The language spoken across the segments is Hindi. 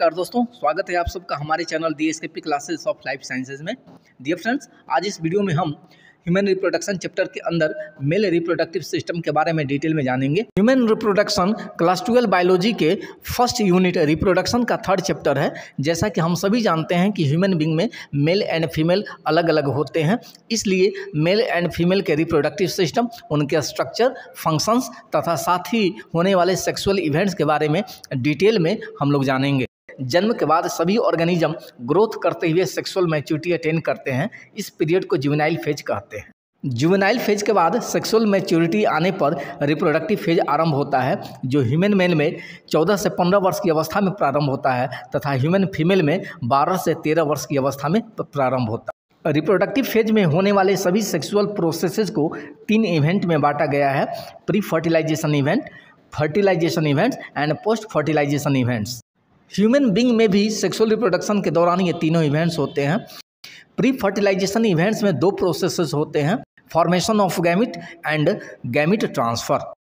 नमस्कार दोस्तों, स्वागत है आप सबका हमारे channel DSKP classes of life sciences में। डियर फ्रेंड्स, आज इस वीडियो में हम ह्यूमन रिप्रोडक्शन चैप्टर के अंदर मेल रिप्रोडक्टिव सिस्टम के बारे में डिटेल में जानेंगे। ह्यूमन रिप्रोडक्शन क्लास 12 बायोलॉजी के फर्स्ट यूनिट रिप्रोडक्शन का थर्ड चैप्टर है। जैसा कि हम सभी जानते हैं कि ह्यूमन बींग में मेल एंड फीमेल अलग अलग होते हैं, इसलिए मेल एंड फीमेल के रिप्रोडक्टिव सिस्टम, उनके स्ट्रक्चर, फंक्शंस तथा साथ ही होने वाले सेक्सुअल इवेंट्स के बारे में डिटेल में हम लोग जानेंगे। जन्म के बाद सभी ऑर्गेनिज्म ग्रोथ करते हुए सेक्सुअल मैच्योरिटी अटेन करते हैं। इस पीरियड को जुवेनाइल फेज कहते हैं। जुवेनाइल फेज के बाद सेक्सुअल मैच्योरिटी आने पर रिप्रोडक्टिव फेज आरंभ होता है, जो ह्यूमन मेल में 14 से 15 वर्ष की अवस्था में प्रारंभ होता है तथा ह्यूमन फीमेल में 12 से 13 वर्ष की अवस्था में प्रारंभ होता है। रिप्रोडक्टिव फेज में होने वाले सभी सेक्सुअल प्रोसेसेस को 3 इवेंट में बांटा गया है: pre fertilization event, fertilization events and post fertilization events. Human being में भी सेक्सुअल रिप्रोडक्शन के दौरान ये तीनों इवेंट्स होते हैं। प्री फर्टिलाइजेशन इवेंट्स में 2 प्रोसेसेस होते हैं: formation of gamete and gamete transfer.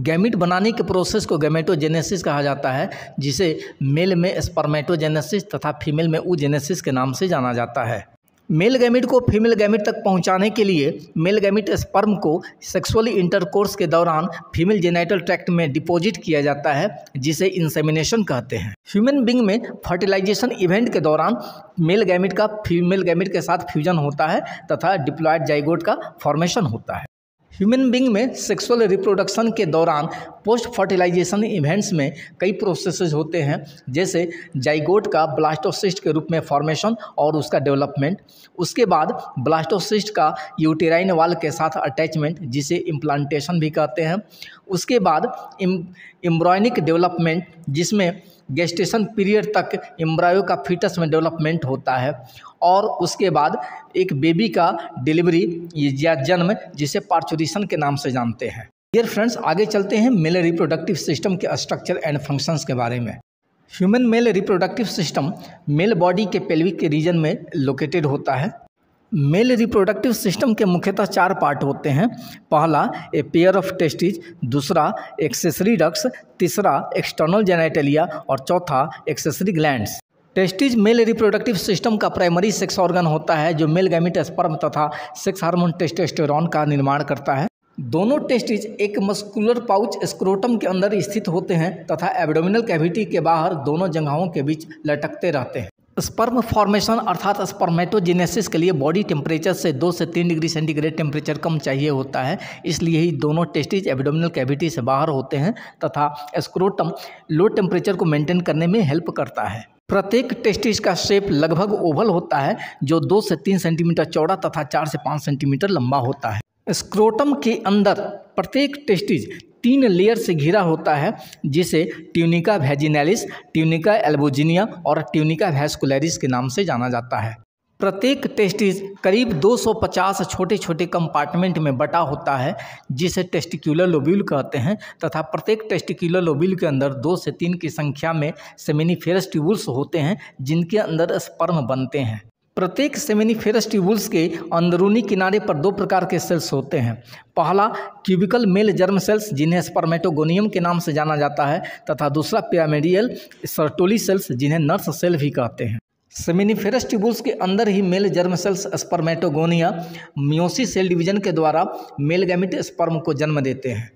Gamete बनाने के प्रोसेस को गैमेटोजेनेसिस कहा जाता है, जिसे मेल में स्पर्मेटोजेनेसिस तथा फीमेल में oogenesis के नाम से जाना जाता है। मेल गैमिट को फीमेल गैमिट तक पहुंचाने के लिए मेल गैमिट स्पर्म को सेक्सुअल इंटरकोर्स के दौरान फीमेल जेनाइटल ट्रैक्ट में डिपॉजिट किया जाता है, जिसे इंसेमिनेशन कहते हैं। ह्यूमन बींग में फर्टिलाइजेशन इवेंट के दौरान मेल गैमिट का फीमेल गैमिट के साथ फ्यूजन होता है तथा डिप्लॉयड जाइगोट का फॉर्मेशन होता है। ह्यूमन बींग में सेक्सुअल रिप्रोडक्शन के दौरान पोस्ट फर्टिलाइजेशन इवेंट्स में कई प्रोसेसेस होते हैं, जैसे जाइगोट का ब्लास्टोसिस्ट के रूप में फॉर्मेशन और उसका डेवलपमेंट। उसके बाद ब्लास्टोसिस्ट का यूटेराइन वॉल के साथ अटैचमेंट, जिसे इम्प्लांटेशन भी कहते हैं। उसके बाद एम्ब्रॉयनिक डेवलपमेंट, जिसमें गेस्टेशन पीरियड तक एम्ब्रायो का फीटस में डेवलपमेंट होता है, और उसके बाद एक बेबी का डिलीवरी या जन्म, जिसे पार्चुरेशन के नाम से जानते हैं। डियर फ्रेंड्स, आगे चलते हैं मेल रिप्रोडक्टिव सिस्टम के स्ट्रक्चर एंड फंक्शंस के बारे में। Human male reproductive system male body के पेल्विक के रीजन में लोकेटेड होता है। मेल रिप्रोडक्टिव सिस्टम के मुख्यतः 4 पार्ट होते हैं। पहला ए पेयर ऑफ टेस्टिज, दूसरा एक्सेसरी डक्ट्स, तीसरा एक्सटर्नल जेनाइटलिया और चौथा accessory glands. Testes mail reproductive system का प्राइमरी सेक्स ऑर्गन होता है, जो मेल गैमिट स्पर्म तथा सेक्स हार्मोन टेस्टोस्टेरोन का निर्माण करता है। दोनों टेस्टिज एक मस्कुलर पाउच स्क्रोटम के अंदर स्थित होते हैं तथा एब्डोमिनल कैविटी के बाहर दोनों जगहों के बीच लटकते रहते हैं। स्पर्म फॉर्मेशन अर्थात स्पर्मेटोजेनेसिस के लिए बॉडी टेम्परेचर से 2 से 3 डिग्री सेंटीग्रेड टेम्परेचर कम चाहिए होता है, इसलिए ही दोनों टेस्टिज एब्डोमिनल कैविटी से बाहर होते हैं तथा स्क्रोटम लो टेम्परेचर को मेंटेन करने में हेल्प करता है। प्रत्येक टेस्टिज का शेप लगभग ओवल होता है, जो 2 से 3 सेंटीमीटर चौड़ा तथा 4 से 5 सेंटीमीटर लंबा होता है। स्क्रोटम के अंदर प्रत्येक टेस्टिज 3 लेयर से घिरा होता है, जिसे ट्यूनिका वैजिनैलिस, ट्यूनिका एल्बोजिनिया और ट्यूनिका वैस्कुलरिस के नाम से जाना जाता है। प्रत्येक टेस्टिज करीब 250 छोटे छोटे कंपार्टमेंट में बटा होता है, जिसे टेस्टिक्युलर लोब्यूल कहते हैं तथा प्रत्येक टेस्टिक्युलर लोब्यूल के अंदर 2 से 3 की संख्या में सेमिनिफेरस ट्यूबुल्स होते हैं, जिनके अंदर स्पर्म बनते हैं। प्रत्येक सेमिनिफेरस ट्यूबुल्स के अंदरूनी किनारे पर 2 प्रकार के सेल्स होते हैं। पहला क्यूबिकल मेल जर्म सेल्स, जिन्हें स्पर्मेटोगोनियम के नाम से जाना जाता है, तथा दूसरा पिरामिडियल सर्टोली सेल्स, जिन्हें नर्स सेल भी कहते हैं। सेमिनिफेरस ट्यूबुल्स के अंदर ही male germ cells spermatogonia meiosis cell division के द्वारा मेल गैमिट स्पर्म को जन्म देते हैं।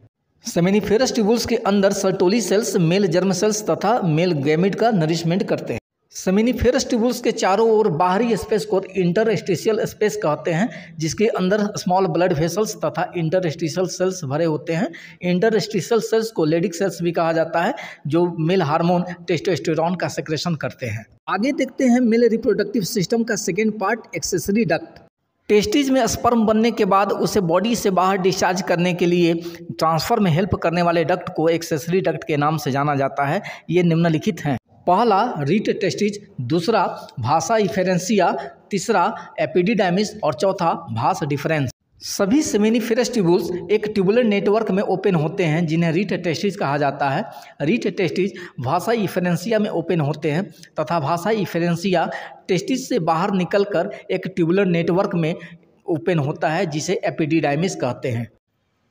सेमिनिफेरस ट्यूबुल्स के अंदर Sertoli cells mail germ sales तथा मेल गैमिट का नरिशमेंट करते हैं। सेमिनिफेरस ट्यूबुल्स के चारों ओर बाहरी स्पेस को इंटरस्टिशियल स्पेस कहते हैं, जिसके अंदर स्मॉल ब्लड वेसल्स तथा इंटरस्टिशियल सेल्स भरे होते हैं। इंटरस्टिशियल सेल्स को लेडिक सेल्स भी कहा जाता है, जो मेल हार्मोन टेस्टोस्टेरोन का सेक्रेशन करते हैं। आगे देखते हैं मेल रिप्रोडक्टिव सिस्टम का second part, accessory duct. Testes में स्पर्म बनने के बाद उसे बॉडी से बाहर डिस्चार्ज करने के लिए ट्रांसफर में हेल्प करने वाले डक्ट को एक्सेसरी डक्ट के नाम से जाना जाता है। ये निम्नलिखित हैं: पहला रीट टेस्टिज, दूसरा भासा इफेरेंसिया, तीसरा एपिडिडाइमिस और चौथा भास डिफरेंस। सभी सेमिनिफेरस ट्यूबुल्स एक ट्यूबुलर नेटवर्क में ओपन होते हैं, जिन्हें रीट टेस्टिज कहा जाता है। रीट टेस्टिज भासा इफेरेंसिया में ओपन होते हैं तथा भासा इफेरेंसिया टेस्टिज से बाहर निकलकर एक ट्यूबुलर नेटवर्क में ओपन होता है, जिसे एपिडिडाइमिस कहते हैं।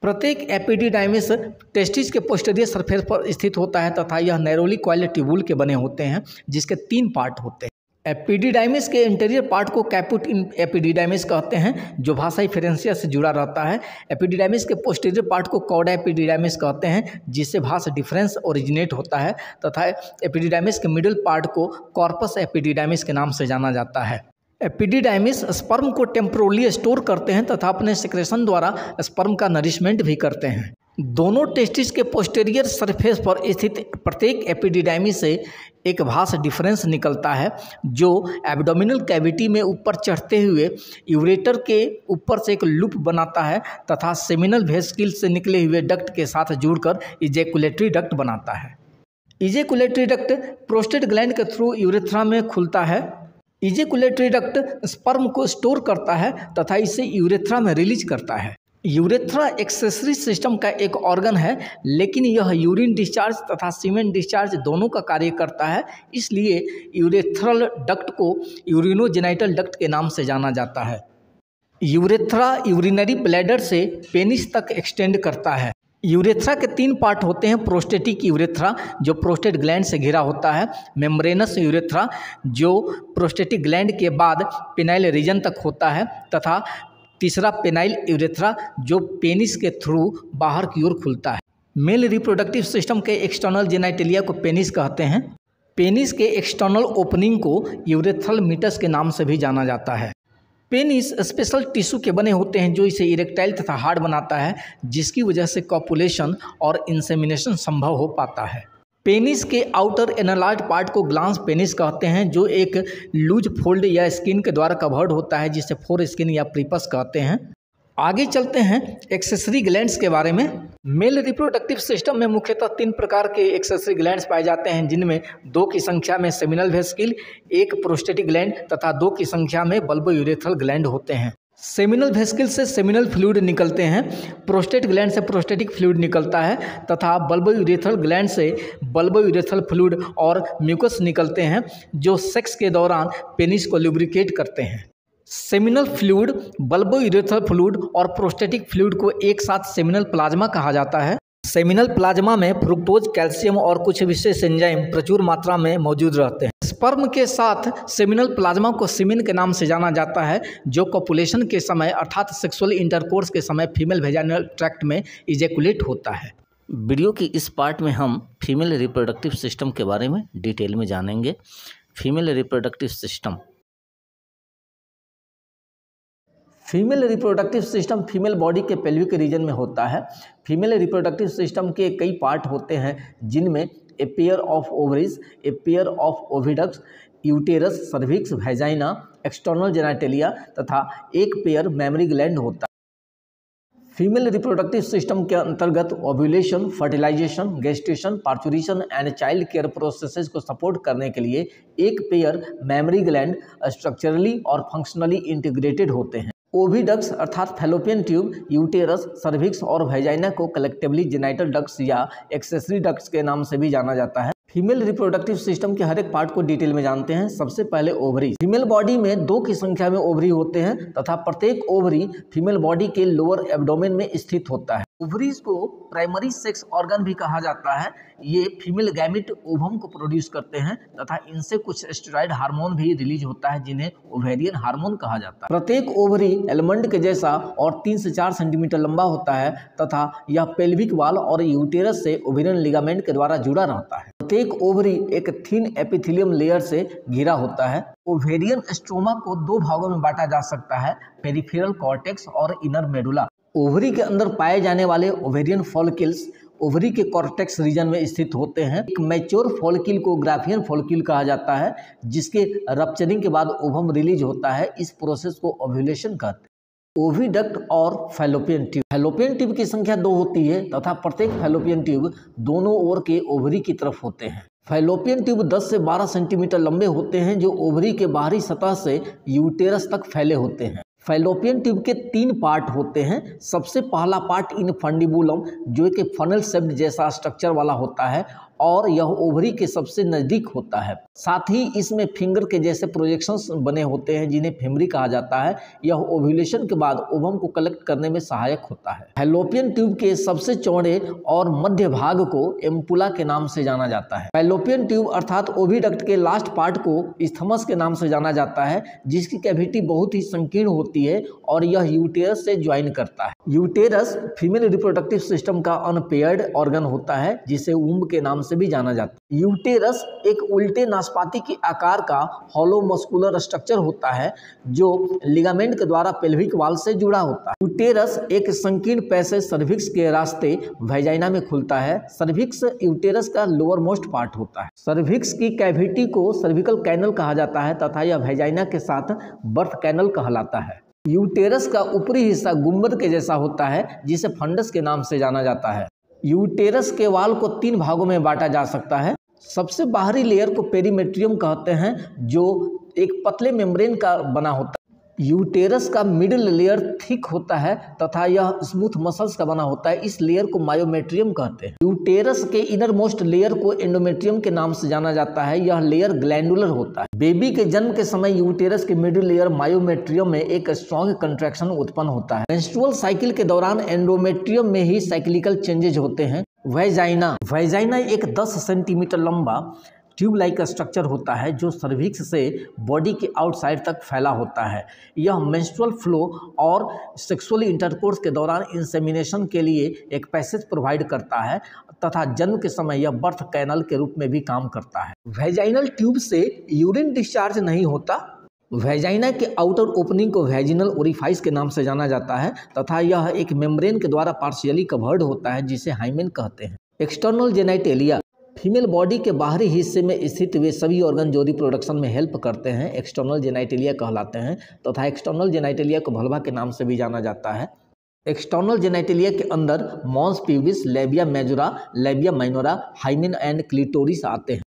प्रत्येक एपिडिडाइमिस टेस्टिस के पोस्टीरियर सरफेस पर स्थित होता है तथा यह नैरोली कॉइल्ड ट्यूबुल के बने होते हैं जिसके 3 पार्ट होते हैं। एपिडिडाइमिस के इंटीरियर पार्ट को कैपुट एपिडिडाइमिस कहते हैं जो भाषाई फेरेंसिया से जुड़ा रहता है। एपिडिडाइमिस के पोस्टीरियर पार्ट को कॉर्डा एपिडिडाइमिस कहते हैं जिससे भाषा डिफरेंस ओरिजिनेट होता है तथा एपिडिडाइमिस के मिडिल पार्ट को कॉर्पस एपिडिडाइमिस के नाम से जाना जाता है। एपिडिडाइमिस स्पर्म को टेम्पोरली स्टोर करते हैं तथा अपने सेक्रेशन द्वारा स्पर्म का नरिशमेंट भी करते हैं। दोनों टेस्टिस के पोस्टीरियर सरफेस पर स्थित प्रत्येक एपिडिडाइमिस से एक भास डिफरेंस निकलता है जो एब्डोमिनल कैविटी में ऊपर चढ़ते हुए यूरेटर के ऊपर से एक लूप बनाता है तथा सेमिनल वेसिकल से निकले हुए डक्ट के साथ जुड़कर इजैकुलेटरी डक्ट बनाता है। इजैकुलेटरी डक्ट प्रोस्टेट ग्लैंड के थ्रू यूरेथ्रा में खुलता है। इजैकुलेटरी डक्ट स्पर्म को स्टोर करता है तथा इसे यूरेथ्रा में रिलीज करता है। यूरेथ्रा एक्सेसरी सिस्टम का एक ऑर्गन है लेकिन यह यूरिन डिस्चार्ज तथा सीमेन डिस्चार्ज दोनों का कार्य करता है, इसलिए यूरेथ्रल डक्ट को यूरिनोजेनिटल डक्ट के नाम से जाना जाता है। यूरेथ्रा यूरिनरी ब्लैडर से पेनिस तक एक्सटेंड करता है। यूरेथ्रा के 3 पार्ट होते हैं। प्रोस्टेटिक यूरेथ्रा जो प्रोस्टेट ग्लैंड से घिरा होता है, मेम्ब्रेनस यूरेथ्रा जो प्रोस्टेटिक ग्लैंड के बाद पेनाइल रीजन तक होता है तथा तीसरा पेनाइल यूरेथ्रा जो पेनिस के थ्रू बाहर की ओर खुलता है। मेल रिप्रोडक्टिव सिस्टम के एक्सटर्नल जेनाइटेलिया को पेनिस कहते हैं। पेनिस के एक्सटर्नल ओपनिंग को यूरेथ्रल मीटस के नाम से भी जाना जाता है। पेनिस स्पेशल टिश्यू के बने होते हैं जो इसे इरेक्टाइल तथा हार्ड बनाता है जिसकी वजह से कॉपुलेशन और इंसेमिनेशन संभव हो पाता है। पेनिस के आउटर एनालाइड पार्ट को ग्लांस पेनिस कहते हैं जो एक लूज फोल्ड या स्किन के द्वारा कवर्ड होता है जिसे फोर स्किन या प्रीपस कहते हैं। आगे चलते हैं एक्सेसरी ग्लैंड्स के बारे में। मेल रिप्रोडक्टिव सिस्टम में मुख्यतः 3 प्रकार के एक्सेसरी ग्लैंड्स पाए जाते हैं जिनमें 2 की संख्या में सेमिनल वेसिकल, 1 प्रोस्टेटिक ग्लैंड तथा 2 की संख्या में बल्बोयूरेथ्रल ग्लैंड होते हैं। सेमिनल वेसिकल से सेमिनल फ्लूइड निकलते हैं, प्रोस्टेट ग्लैंड से प्रोस्टेटिक फ्लूइड निकलता है तथा बल्बोयूरेथ्रल ग्लैंड से बल्बोयूरेथ्रल फ्लूइड और म्यूकस निकलते हैं जो सेक्स के दौरान पेनिस को लुब्रिकेट करते हैं। सेमिनल फ्लूइड, बल्बोयूरेथ्रल फ्लूइड और प्रोस्टेटिक फ्लूइड को एक साथ सेमिनल प्लाज्मा कहा जाता है। सेमिनल प्लाज्मा में फ्रुक्टोज, कैल्शियम और कुछ विशेष एंजाइम प्रचुर मात्रा में मौजूद रहते हैं। स्पर्म के साथ सेमिनल प्लाज्मा को सीमेन के नाम से जाना जाता है जो कॉपुलेशन के समय अर्थात सेक्सुअल इंटरकोर्स के समय फीमेल वेजाइनल ट्रैक्ट में इजैकुलेट होता है। वीडियो की इस पार्ट में हम फीमेल रिप्रोडक्टिव सिस्टम के बारे में डिटेल में जानेंगे। Female reproductive system system female body के पेल्विक रीजन में होता है। फीमेल रिप्रोडक्टिव सिस्टम के कई पार्ट होते हैं जिनमें a pair of ovaries, a pair of oviducts, uterus, cervix, vagina, external genitalia तथा एक पेयर मैमरी ग्लैंड होता है। फीमेल रिप्रोडक्टिव सिस्टम के अंतर्गत ovulation, fertilization, gestation, parturition and child care processes को सपोर्ट करने के लिए एक पेयर मैमरी ग्लैंड स्ट्रक्चरली और फंक्शनली इंटीग्रेटेड होते हैं। ओविडक्ट्स अर्थात फैलोपियन ट्यूब, यूटेरस, सर्विक्स और वेजाइना को कलेक्टिवली जेनाइटल डक्ट्स या एक्सेसरी डक्ट्स के नाम से भी जाना जाता है। फीमेल रिप्रोडक्टिव सिस्टम के हर एक पार्ट को डिटेल में जानते हैं। सबसे पहले ओवरी। फीमेल बॉडी में 2 की संख्या में ओवरी होते हैं तथा प्रत्येक ओवरी फीमेल बॉडी के लोअर एब्डोमेन में स्थित होता है। ओवरीज को प्राइमरी सेक्स ऑर्गन भी कहा जाता है। ये फीमेल गैमेट ओवम को प्रोड्यूस करते हैं तथा इनसे कुछ स्टेरॉइड हार्मोन भी रिलीज होता है जिन्हें ओवेरियन हार्मोन कहा जाता है। प्रत्येक ओवरी एलमंड के जैसा और 3 से 4 सेंटीमीटर लंबा होता है तथा यह पेल्विक वॉल और यूटेरस से ओवेरियन लिगामेंट के द्वारा जुड़ा रहता है। प्रत्येक ओवरी एक थिन एपिथेलियम लेयर से घिरा होता है। ओवेरियन स्ट्रोमा को 2 भागों में बांटा जा सकता है, पेरिफेरल कॉर्टेक्स और इनर मेडुला। ओवरी के अंदर पाए जाने वाले ओवेरियन फॉलिकल्स ओवरी के कॉर्टेक्स रीजन में स्थित होते हैं। एक मैच्योर फॉलिकल को ग्राफियन फॉलिकल कहा जाता है जिसके रप्चरिंग के बाद ओवम रिलीज होता है। इस प्रोसेस को ओव्यूलेशन कहते हैं। ओविडक्ट और फैलोपियन ट्यूब। फैलोपियन ट्यूब की संख्या 2 होती है तथा प्रत्येक फैलोपियन ट्यूब दोनों ओर के ओवरी की तरफ होते हैं। फैलोपियन ट्यूब 10 से 12 सेंटीमीटर लंबे होते हैं जो ओवरी के बाहरी सतह से यूटेरस तक फैले होते हैं। फैलोपियन ट्यूब के 3 पार्ट होते हैं। सबसे पहला पार्ट इनफंडिबुलम जो एक फनल शेप्ड जैसा स्ट्रक्चर वाला होता है और यह ओवरी के सबसे नज़दीक होता है। साथ ही इसमें फिंगर के जैसे प्रोजेक्शंस बने होते हैं जिन्हें फेमरी कहा जाता है। यह ओव्यूलेशन के बाद ओवम को कलेक्ट करने में सहायक होता है। फैलोपियन ट्यूब के सबसे चौड़े और मध्य भाग को एम्पुला के नाम से जाना जाता है। फैलोपियन ट्यूब अर्थात ओविडक्ट के लास्ट पार्ट को इस्थमस के नाम से जाना जाता है, जिसकी कैविटी बहुत ही संकीर्ण होती है और यह यूटेरस से ज्वाइन करता है। यूटेरस फीमेल रिप्रोडक्टिव सिस्टम का अनपेयर्ड ऑर्गन होता है जिसे वुम्ब के नाम से भी जाना जाता है। यूटेरस एक उल्टे नाशपाती के आकार का हॉलो मस्कुलर स्ट्रक्चर होता है जो लिगामेंट के द्वारा पेल्विक वाल से जुड़ा होता है। यूटेरस एक संकीर्ण पैसेज सर्विक्स के रास्ते वैजाइना में खुलता है। सर्विक्स यूटेरस का लोअर मोस्ट पार्ट होता है। सर्विक्स की कैविटी को सर्विकल कैनल कहा जाता है तथा यह वैजाइना के साथ बर्थ कैनल कहलाता है। यूटेरस का ऊपरी हिस्सा गुंबद के जैसा होता है जिसे फंडस के नाम से जाना जाता है। यूटेरस के वाल को 3 भागों में बांटा जा सकता है। सबसे बाहरी लेयर को पेरीमेट्रियम कहते हैं जो एक पतले मेम्ब्रेन का बना होता है। यूटेरस का मिडिल लेयर थिक होता है तथा यह स्मूथ मसल्स का बना होता है। इस लेयर को मायोमेट्रियम कहते हैं। यूटेरस के इनर मोस्ट लेयर को एंडोमेट्रियम के नाम से जाना जाता है। यह लेयर ग्लैंडुलर होता है। बेबी के जन्म के समय यूटेरस के मिडिल लेयर मायोमेट्रियम में एक स्ट्रॉन्ग कंट्रैक्शन उत्पन्न होता है। मेंस्ट्रुअल साइकिल के दौरान एंडोमेट्रियम में ही साइक्लिकल चेंजेज होते हैं। वैजाइना एक 10 सेंटीमीटर लंबा ट्यूब लाइक स्ट्रक्चर होता है जो सर्विक्स से बॉडी के आउटसाइड तक फैला होता है। यह मेंस्ट्रुअल फ्लो और सेक्सुअल इंटरकोर्स के दौरान इंसेमिनेशन के लिए एक पैसेज प्रोवाइड करता है तथा जन्म के समय यह बर्थ कैनल के रूप में भी काम करता है। वैजाइनल ट्यूब से यूरिन डिस्चार्ज नहीं होता। वैजाइना के आउटर ओपनिंग को वैजिनल ओरिफाइस के नाम से जाना जाता है तथा यह एक मेम्ब्रेन के द्वारा पार्शियली कवर्ड होता है जिसे हाइमेन कहते हैं। एक्सटर्नल जेनाइटेलिया फीमेल बॉडी के बाहरी हिस्से में स्थित वे सभी ऑर्गन जो रिप्रोडक्शन में हेल्प करते हैं एक्सटर्नल जेनाइटेलिया कहलाते हैं तथा एक्सटर्नल जेनाइटेलिया को वल्वा के नाम से भी जाना जाता है। एक्सटर्नल जेनाइटेलिया के अंदर mons pubis, labia majora, labia minora, hymen and clitoris आते हैं।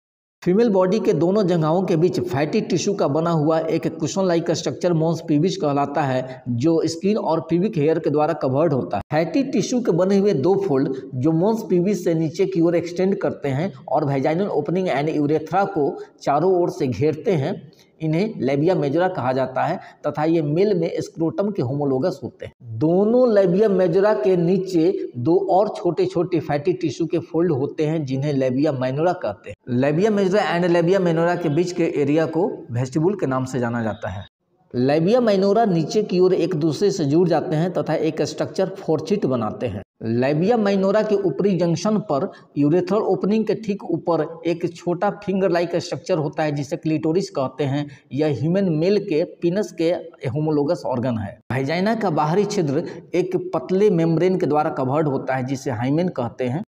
फीमेल बॉडी के दोनों जगहों के बीच फैटी टिश्यू का बना हुआ एक cushion like structure mons pubis कहलाता है जो स्किन और प्यूबिक हेयर के द्वारा कवर्ड होता है। फैटी टिश्यू के बने हुए 2 फोल्ड जो मॉन्स प्यूबिस से नीचे की ओर एक्सटेंड करते हैं और वैजाइनल ओपनिंग एंड यूरेथ्रा को चारों ओर से घेरते हैं, इन्हें लैबिया मेजोरा कहा जाता है तथा ये मेल में स्क्रोटम के होमोलोगस होते हैं। दोनों लैबिया मेजोरा के नीचे 2 और छोटे छोटे फैटी टिश्यू के फोल्ड होते हैं जिन्हें लैबिया माइनोरा कहते हैं। Labia majora and labia minora के बीच के एरिया को वेस्टिबुल के नाम से जाना जाता है। लैबिया माइनोरा नीचे की ओर एक दूसरे से जुड़ जाते हैं तथा एक स्ट्रक्चर फोर्चिट बनाते हैं। लैबिया माइनोरा के ऊपरी जंक्शन पर यूरेथ्रल ओपनिंग के ठीक ऊपर एक छोटा फिंगर लाइक स्ट्रक्चर होता है जिसे क्लिटोरिस कहते हैं। यह ह्यूमन मेल के पीनस के होमोलोगस ऑर्गन है। वैजाइना का बाहरी छिद्र एक पतले मेम्ब्रेन के द्वारा कवर्ड होता है जिसे हाइमेन कहते हैं।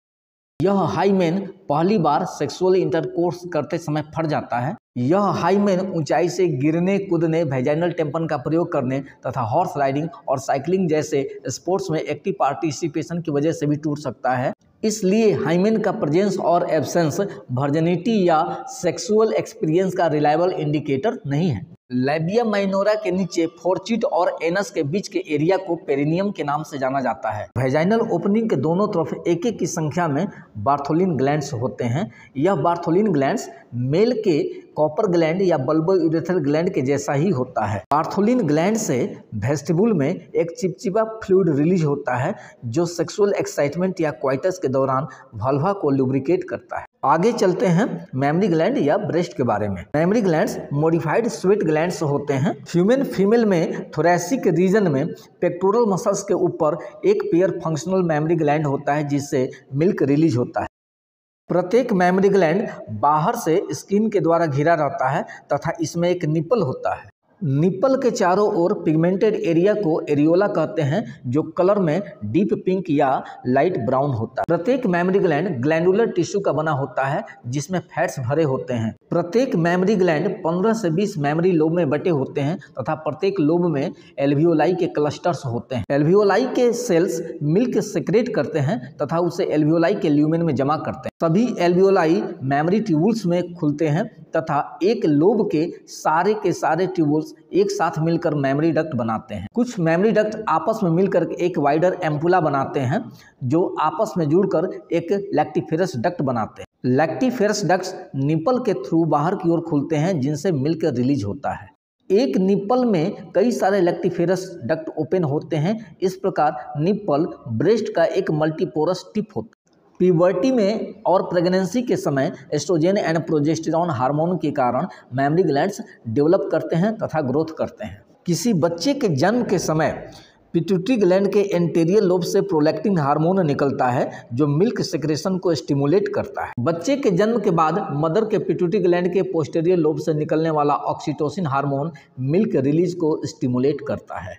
यह हाइमेन पहली बार सेक्सुअल इंटरकोर्स करते समय फट जाता है। यह हाइमेन ऊंचाई से गिरने, कूदने, वैजाइनल टेम्पन का प्रयोग करने तथा हॉर्स राइडिंग और साइकिलिंग जैसे स्पोर्ट्स में एक्टिव पार्टिसिपेशन की वजह से भी टूट सकता है। इसलिए हाइमेन का प्रेजेंस और एब्सेंस वर्जिनिटी या सेक्सुअल एक्सपीरियंस का रिलायबल इंडिकेटर नहीं है। लैबिया माइनोरा के नीचे फोर्चिट और एनस के बीच के एरिया को पेरिनियम के नाम से जाना जाता है। वैजाइनल ओपनिंग के दोनों तरफ एक की संख्या में बार्थोलिन ग्लैंड्स होते हैं। यह बार्थोलिन ग्लैंड्स मेल के कॉपर ग्लैंड या बल्बो यूरेथ्रल ग्लैंड के जैसा ही होता है। बार्थोलिन ग्लैंड से वेस्टिबुल में एक चिपचिपा फ्लूइड रिलीज होता है जो सेक्सुअल एक्साइटमेंट या क्वाइटस के दौरान वल्वा को लुब्रिकेट करता है। आगे चलते हैं मैमरी ग्लैंड या ब्रेस्ट के बारे में। Memory glands modified sweat glands होते हैं। फीमेल में थोरैसिक रीजन में पेक्टोरल मसल्स के ऊपर एक पेयर फंक्शनल मैमरी ग्लैंड होता है जिससे मिल्क रिलीज होता है। प्रत्येक मैमरी ग्लैंड बाहर से स्किन के द्वारा घिरा रहता है तथा इसमें एक निपल होता है। निपल के चारों ओर पिगमेंटेड एरिया को एरियोला कहते हैं जो कलर में डीप पिंक या लाइट ब्राउन होता है। प्रत्येक मैमरी ग्लैंड ग्लैंडुलर टिश्यू का बना होता है जिसमें फैट्स भरे होते हैं। प्रत्येक मैमरी ग्लैंड 15 से 20 मैमरी लोब में बटे होते हैं तथा प्रत्येक लोब में एल्वियोलाई के क्लस्टर्स होते हैं। एल्वियोलाई के सेल्स मिल्क सेक्रेट करते हैं तथा उसे एल्वियोलाई के ल्यूमेन में जमा करते हैं। सभी एल्वियोलाई मैमरी ट्यूबुल्स में खुलते हैं तथा एक लोब के सारे ट्यूबुल्स एक साथ मिलकर मेमोरी डक्ट बनाते हैं। कुछ मेमोरी डक्ट आपस में मिलकर एक वाइडर एम्पुला बनाते हैं जो आपस में जुड़कर एक लैक्टिफेरस डक्ट बनाते हैं। लैक्टिफेरस डक्ट्स निपल के थ्रू बाहर की ओर खुलते हैं जिनसे मिल्क रिलीज होता है। एक निप्पल में कई सारे लैक्टिफेरस डक्ट ओपन होते हैं। इस प्रकार निप्पल ब्रेस्ट का एक मल्टीपोरस टिप होता है। प्यूबर्टी में और प्रेगनेंसी के समय एस्ट्रोजन एंड प्रोजेस्टेरॉन हार्मोन के कारण मैमरी ग्लैंड्स डेवलप करते हैं तथा ग्रोथ करते हैं। किसी बच्चे के जन्म के समय पिट्यूटरी ग्लैंड के एंटीरियर लोब से प्रोलैक्टिन हार्मोन निकलता है जो मिल्क सेक्रेशन को स्टिमुलेट करता है। बच्चे के जन्म के बाद मदर के पिट्यूटरी ग्लैंड के पोस्टीरियर लोब से निकलने वाला ऑक्सीटोसिन हार्मोन मिल्क रिलीज को स्टिमुलेट करता है।